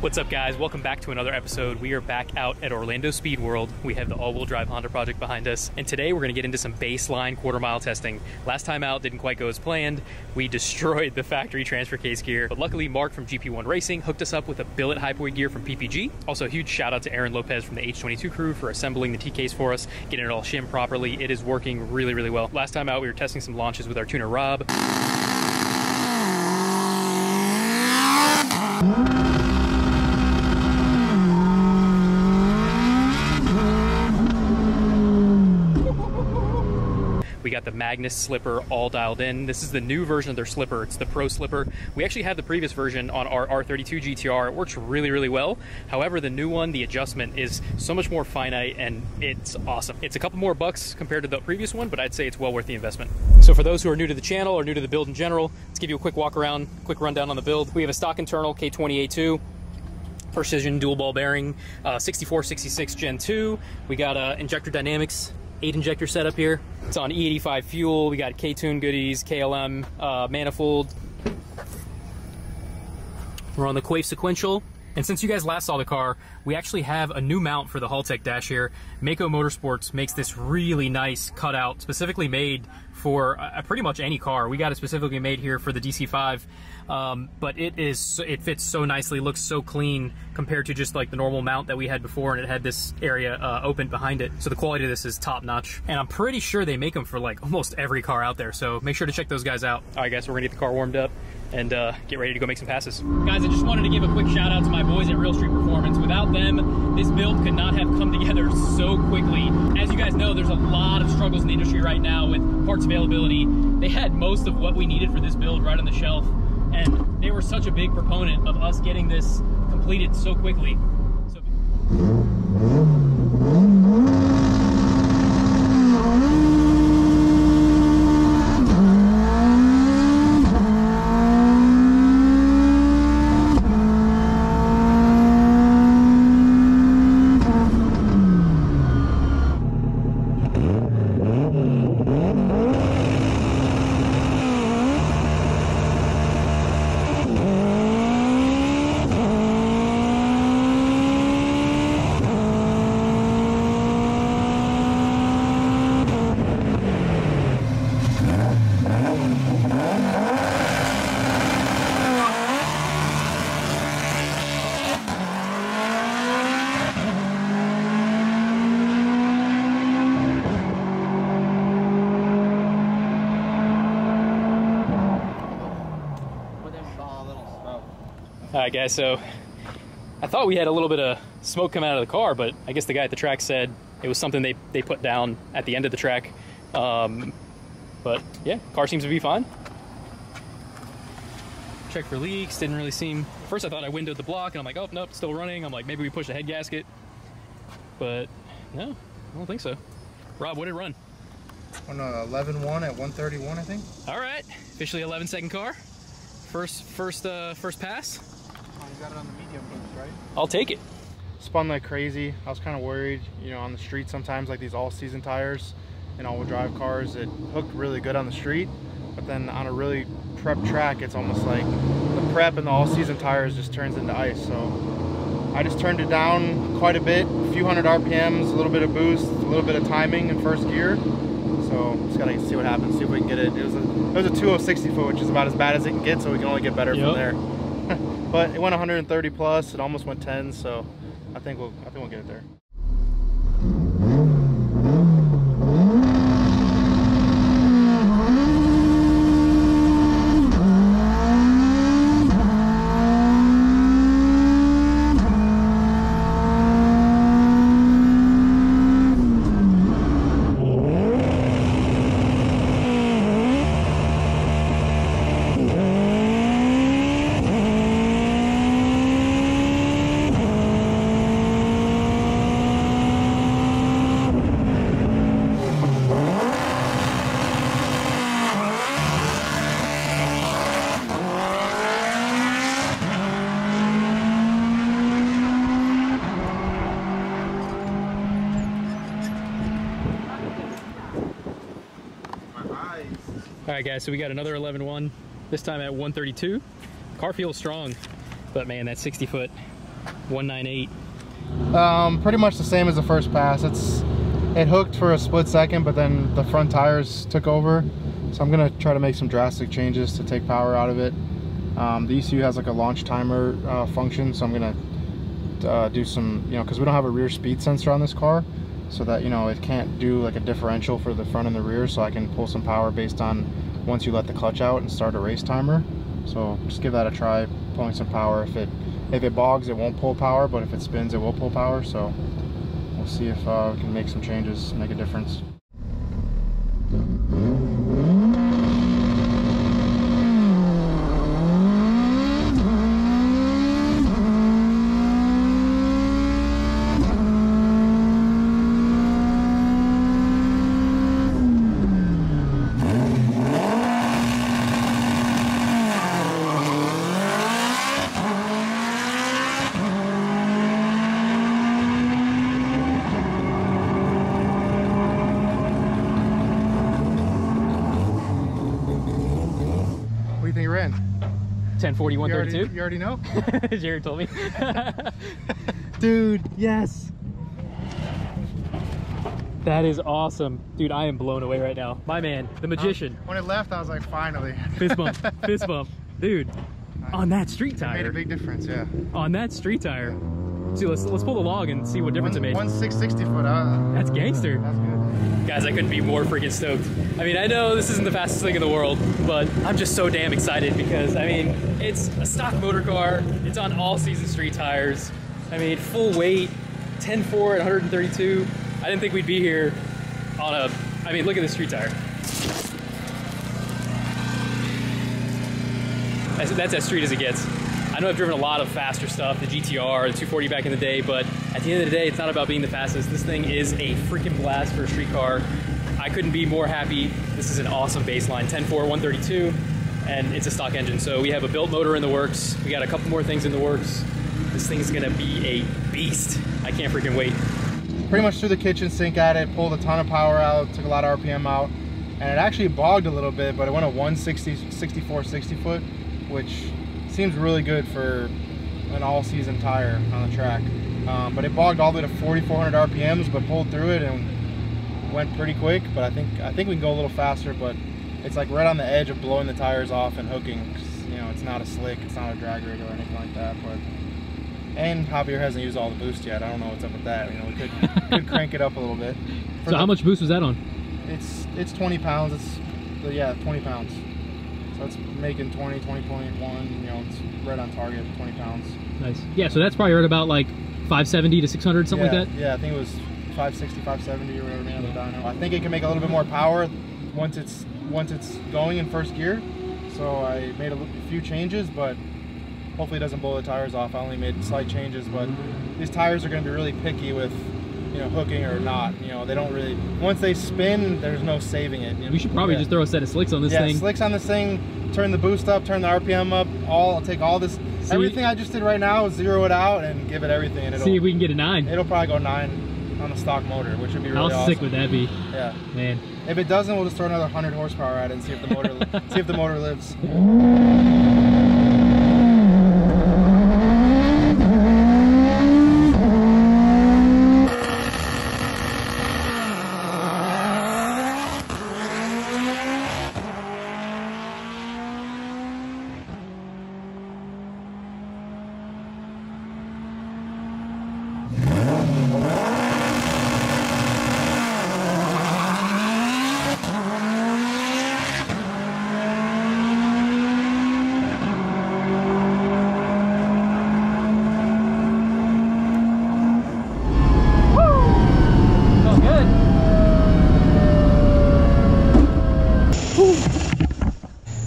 What's up, guys? Welcome back to another episode. We are back out at Orlando Speed World. We have the all-wheel drive Honda project behind us, and today we're going to get into some baseline quarter-mile testing. Last time out didn't quite go as planned. We destroyed the factory transfer case gear, but luckily Marc from GP1 Racing hooked us up with a billet Hypoid gear from PPG. Also, a huge shout out to Aaron Lopez from the H22 Crew for assembling the T-case for us, getting it all shimmed properly. It is working really, really well. Last time out, we were testing some launches with our tuner Rob. We got the Magnus slipper all dialed in. This is the new version of their slipper. It's the Pro slipper. We actually had the previous version on our R32 GTR. It works really, really well. However, the new one, the adjustment is so much more finite and it's awesome. It's a couple more bucks compared to the previous one, but I'd say it's well worth the investment. So for those who are new to the channel or new to the build in general, let's give you a quick walk around, quick rundown on the build. We have a stock internal K20 A2. Precision dual ball bearing, 6466 Gen 2. We got injector dynamics 8 injector setup here. It's on E85 fuel. We got K-tune goodies, KLM manifold. We're on the Quaife sequential. And since you guys last saw the car, we actually have a new mount for the Haltech dash here. Mako Motorsports makes this really nice cutout, specifically made for pretty much any car. We got it specifically made here for the DC5, but it fits so nicely, looks so clean compared to just like the normal mount that we had before, and it had this area open behind it. So the quality of this is top notch, and I'm pretty sure they make them for like almost every car out there. So make sure to check those guys out. All right, guys, so we're gonna get the car warmed up and get ready to go make some passes. Guys, I just wanted to give a quick shout out to my boys at Real Street Performance. Without them, this build could not have come together so quickly. As you guys know, there's a lot of struggles in the industry right now with parts availability. They had most of what we needed for this build right on the shelf, and they were such a big proponent of us getting this completed so quickly. All right, guys, so I thought we had a little bit of smoke coming out of the car, but I guess the guy at the track said it was something they put down at the end of the track. But yeah, car seems to be fine. Check for leaks, didn't really seem, first I thought I windowed the block and I'm like, oh, nope, still running. I'm like, maybe we pushed the head gasket, but no, I don't think so. Rob, what did it run? On 11.1 at 131, I think. All right, officially 11-second car. First pass. Oh, you got it on the medium boost, right? I'll take it. Spun like crazy. I was kind of worried, you know, on the street sometimes, like these all-season tires and all-wheel drive cars, it hooked really good on the street, but then on a really prep track, it's almost like the prep and the all-season tires just turns into ice. So I just turned it down quite a bit, a few hundred RPMs, a little bit of boost, a little bit of timing in first gear. So just gotta see what happens, see if we can get it. It was a 206 foot, which is about as bad as it can get, so we can only get better from there. But it went 130 plus, it almost went 10, so I think we'll get it there. right, guys, so we got another 11.1, this time at 132. Car feels strong, but man, that 60-foot 198. Pretty much the same as the first pass. It hooked for a split second, but then the front tires took over. So I'm gonna try to make some drastic changes to take power out of it. The ECU has like a launch timer function, so I'm gonna do some, you know, because we don't have a rear speed sensor on this car, so that, you know, it can't do like a differential for the front and the rear, so I can pull some power based on once you let the clutch out and start a race timer. So just give that a try, pulling some power. If it bogs, it won't pull power, but if it spins, it will pull power. So we'll see if we can make some changes, make a difference. What do you think you ran? 1040, 132. You already know? Jared told me. Dude, yes. That is awesome. Dude, I am blown away right now. My man, the magician. When it left, I was like, finally. Fist bump, fist bump. Dude, on that street tire. It made a big difference, yeah. On that street tire. See, let's pull the log and see what difference it made. 660 foot. That's gangster. That's good. Guys, I couldn't be more freaking stoked. I mean, I know this isn't the fastest thing in the world, but I'm just so damn excited because, I mean, it's a stock motor car. It's on all-season street tires. I mean, full weight, 10.4 at 132. I didn't think we'd be here on a... I mean, look at this street tire. That's as street as it gets. I know I've driven a lot of faster stuff, the GTR, the 240 back in the day, but at the end of the day, it's not about being the fastest. This thing is a freaking blast for a street car. I couldn't be more happy. This is an awesome baseline, 10.4, 132, and it's a stock engine. So we have a built motor in the works. We got a couple more things in the works. This thing's gonna be a beast. I can't freaking wait. Pretty much threw the kitchen sink at it, pulled a ton of power out, took a lot of RPM out, and it actually bogged a little bit, but it went a 160, 64, 60 foot, which seems really good for an all-season tire on the track. But it bogged all the way to 4,400 RPMs, but pulled through it and went pretty quick. But I think we can go a little faster, but it's like right on the edge of blowing the tires off and hooking. 'Cause, you know, it's not a slick, it's not a drag rig or anything like that. And Javier hasn't used all the boost yet. I don't know what's up with that. You know, we could crank it up a little bit. So how much boost was that on? It's 20 pounds. Yeah, 20 pounds. So it's making 20.1, you know, it's right on target, 20 pounds. Nice. Yeah, so that's probably right about like 570 to 600, something like that? Yeah, I think it was 560, 570 or whatever the other dyno. I think it can make a little bit more power once it's going in first gear. So I made a few changes, but hopefully it doesn't blow the tires off. I only made slight changes, but these tires are going to be really picky with, you know, hooking or not. You know, they don't really, once they spin, there's no saving it. You know? We should probably just throw a set of slicks on this thing. Yeah, slicks on this thing, turn the boost up, turn the RPM up, I'll take all this. See, everything I just did right now is zero it out and give it everything. And see if we can get a 9. It'll probably go 9 on the stock motor, which would be really awesome. How sick would that be? Yeah. Man. If it doesn't, we'll just throw another 100 horsepower at it and see if the motor, see if the motor lives.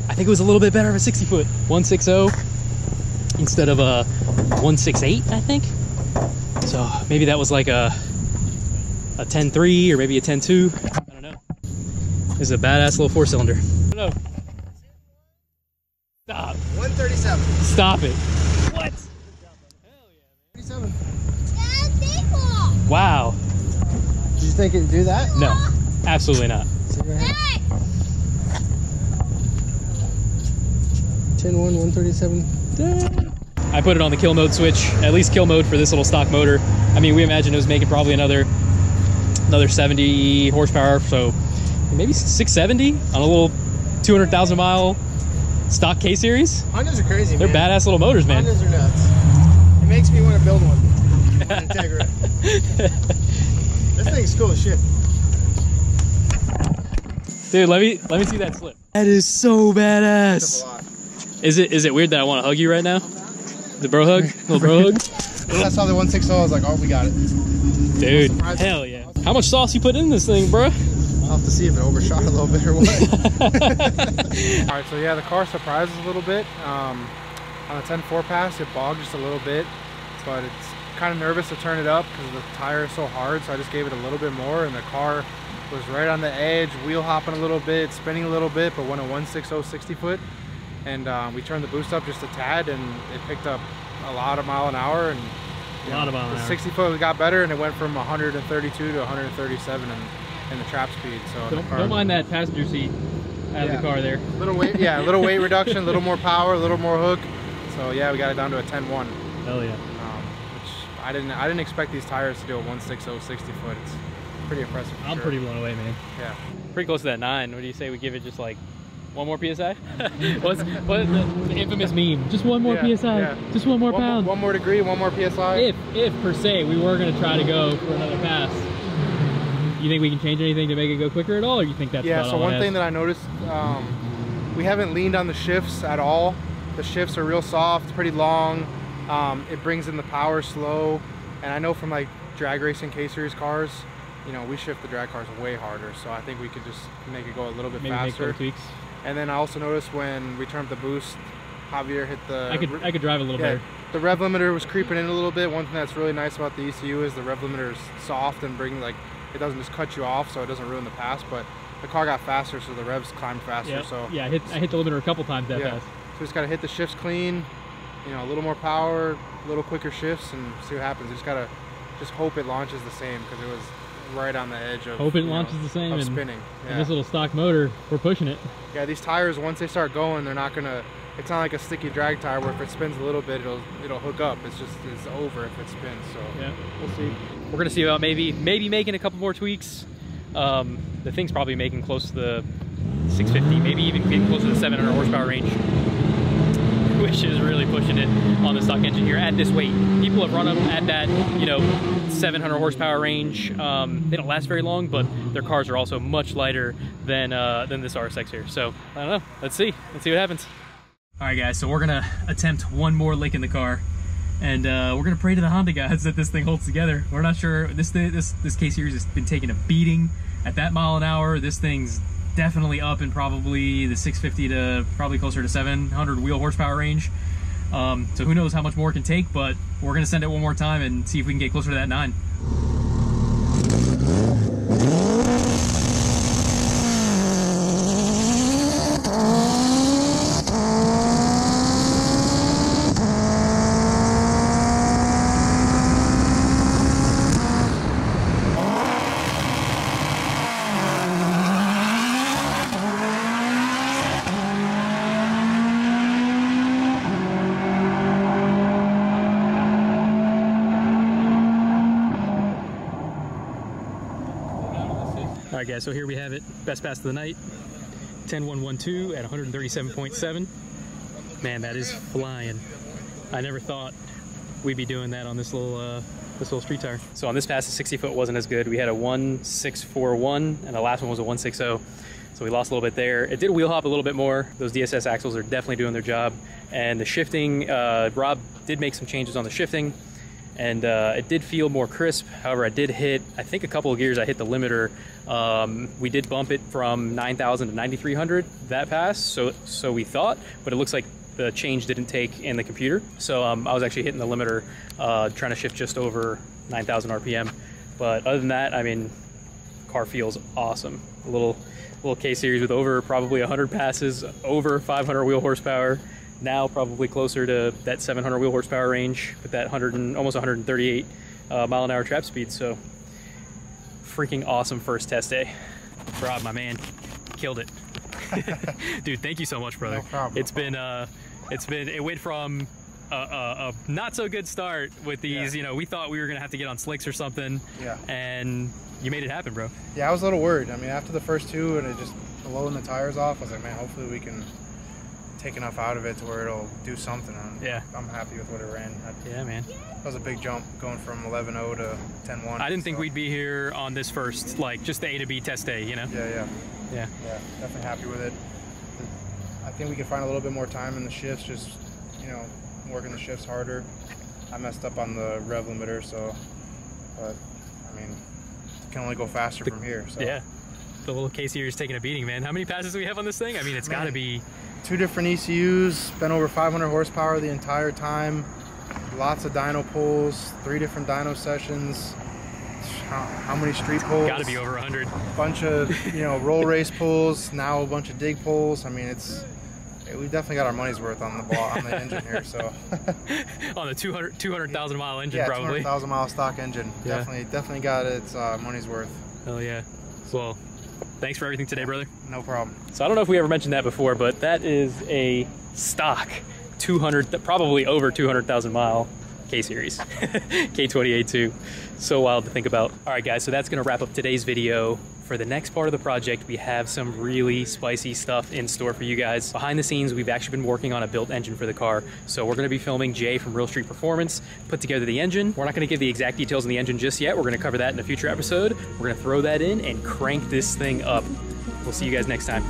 I think it was a little bit better of a 60 foot. 160 instead of a 168, I think. So maybe that was like a 10.3 or maybe a 10.2. I don't know. This is a badass little 4-cylinder. I don't know. Stop. 137. Stop it. What? Hell yeah, man. 37. Wow. Did you think it'd do that? No, absolutely not. 10-1, 137. I put it on the kill mode switch, at least kill mode for this little stock motor. I mean, we imagine it was making probably another 70 horsepower, so maybe 670 on a little 200,000 mile stock K series. Hondas are crazy, They're man. badass little motors, man. Hondas are nuts. It makes me want to build one. An Integra. This thing's cool as shit. Dude, let me see that slip. That is so badass. Is it weird that I want to hug you right now? The bro hug? Little bro hug? When I saw the 160, I was like, oh, we got it. Dude, hell yeah. How much sauce you put in this thing, bro? I'll have to see if it overshot a little bit or what. All right, so yeah, the car surprises a little bit. On the 10.4 pass, it bogged just a little bit, but it's kind of nervous to turn it up because the tire is so hard, so I just gave it a little bit more, and the car was right on the edge, wheel hopping a little bit, spinning a little bit, but went a 160 60 foot. And we turned the boost up just a tad, and it picked up a lot of mile an hour. And a lot of mile an hour. 60 foot we got better, and it went from 132 to 137 in the trap speed. So don't mind that passenger seat out of the car there. Little weight, yeah, a little weight reduction, a little more power, a little more hook. So yeah, we got it down to a 10.1. Hell yeah. Which I didn't expect these tires to do a 160 60 foot. It's pretty impressive. I'm pretty blown away, man. Yeah. Pretty close to that 9. What do you say we give it just like one more PSI? What's the infamous meme? Just one more PSI. Yeah. Just one more pound. One more degree, one more PSI. If per se we were going to try to go for another pass, you think we can change anything to make it go quicker at all, or you think that's so one thing that I noticed, we haven't leaned on the shifts at all. The shifts are real soft, pretty long. It brings in the power slow, and I know from like drag racing K series cars, you know, we shift the drag cars way harder, so I think we could just make it go a little bit faster. Make little tweaks. And then I also noticed when we turned up the boost, Javier hit the... I could drive a little better. The rev limiter was creeping in a little bit. One thing that's really nice about the ECU is the rev limiter is soft and it doesn't just cut you off, so it doesn't ruin the pass, but the car got faster, so the revs climbed faster. Yeah, so yeah, I hit the limiter a couple times that fast. So just gotta hit the shifts clean, you know, a little more power, a little quicker shifts, and see what happens. You just gotta hope it launches the same, because it was right on the edge of spinning. Yeah. And this little stock motor, we're pushing it. Yeah, these tires, once they start going, they're not gonna, it's not like a sticky drag tire where if it spins a little bit, it'll hook up. It's over if it spins. So yeah, we'll see. We're gonna see about maybe making a couple more tweaks. The thing's probably making close to the 650, maybe even getting close to the 700 horsepower range, which is really pushing it on the stock engine here at this weight. People have run them at that, you know, 700 horsepower range. They don't last very long, but their cars are also much lighter than this RSX here. So I don't know. Let's see what happens. All right, guys. So we're gonna attempt one more lick in the car, and we're gonna pray to the Honda gods that this thing holds together. We're not sure. This K series has been taking a beating at that mile an hour. This thing's definitely up in probably the 650 to probably closer to 700 wheel horsepower range. So who knows how much more it can take, but we're gonna send it one more time and see if we can get closer to that 9. All right, guys, so here we have it. Best pass of the night. 10.112 at 137.7. Man, that is flying. I never thought we'd be doing that on this little street tire. So on this pass, the 60 foot wasn't as good. We had a 1.641 and the last one was a 1.60. So we lost a little bit there. It did wheel hop a little bit more. Those DSS axles are definitely doing their job. And the shifting, Rob did make some changes on the shifting, and it did feel more crisp. However, I did hit, I think a couple of gears, I hit the limiter. We did bump it from 9,000 to 9,300 that pass, so we thought, but it looks like the change didn't take in the computer. So I was actually hitting the limiter, trying to shift just over 9,000 RPM. But other than that, I mean, car feels awesome. A little K series with over probably 100 passes, over 500 wheel horsepower. Now probably closer to that 700 wheel horsepower range with that almost 138 mile an hour trap speed. So freaking awesome first test day. Rob, my man, killed it. Dude, thank you so much, brother. No problem. It's been It went from a not so good start with these, you know, we thought we were gonna have to get on slicks or something. Yeah. And you made it happen, bro. Yeah, I was a little worried. I mean, after the first two and it just blowing the tires off, I was like, man, hopefully we can take enough out of it to where it'll do something. And yeah. I'm happy with what it ran. Yeah, man. That was a big jump going from 11.0 to 10.1. I didn't think we'd be here on this first, like, just the A to B test day, you know? Yeah. Yeah. Yeah, definitely happy with it. I think we could find a little bit more time in the shifts, just, you know, working the shifts harder. I messed up on the rev limiter, so, but, I mean, can only go faster from here. So. Yeah. The little K series taking a beating, man. How many passes do we have on this thing? I mean, it's got to be 2 different ECUs, been over 500 horsepower the entire time, lots of dyno pulls, 3 different dyno sessions. How many street pulls? Got to be over 100. Bunch of, you know, roll race pulls, now a bunch of dig pulls. I mean, we definitely got our money's worth on the engine here. So on the 200,000 mile engine, yeah, probably. 200,000 mile stock engine. Yeah. Definitely got its money's worth. Hell yeah. Well, thanks for everything today, brother. No problem. So I don't know if we ever mentioned that before, but that is a stock 200, probably over 200,000 mile K series K20 A2. So wild to think about. All right, guys, so that's gonna wrap up today's video. For the next part of the project, we have some really spicy stuff in store for you guys. Behind the scenes, we've actually been working on a built engine for the car. So we're gonna be filming Jay from Real Street Performance put together the engine. We're not gonna give the exact details on the engine just yet. We're gonna cover that in a future episode. We're gonna throw that in and crank this thing up. We'll see you guys next time.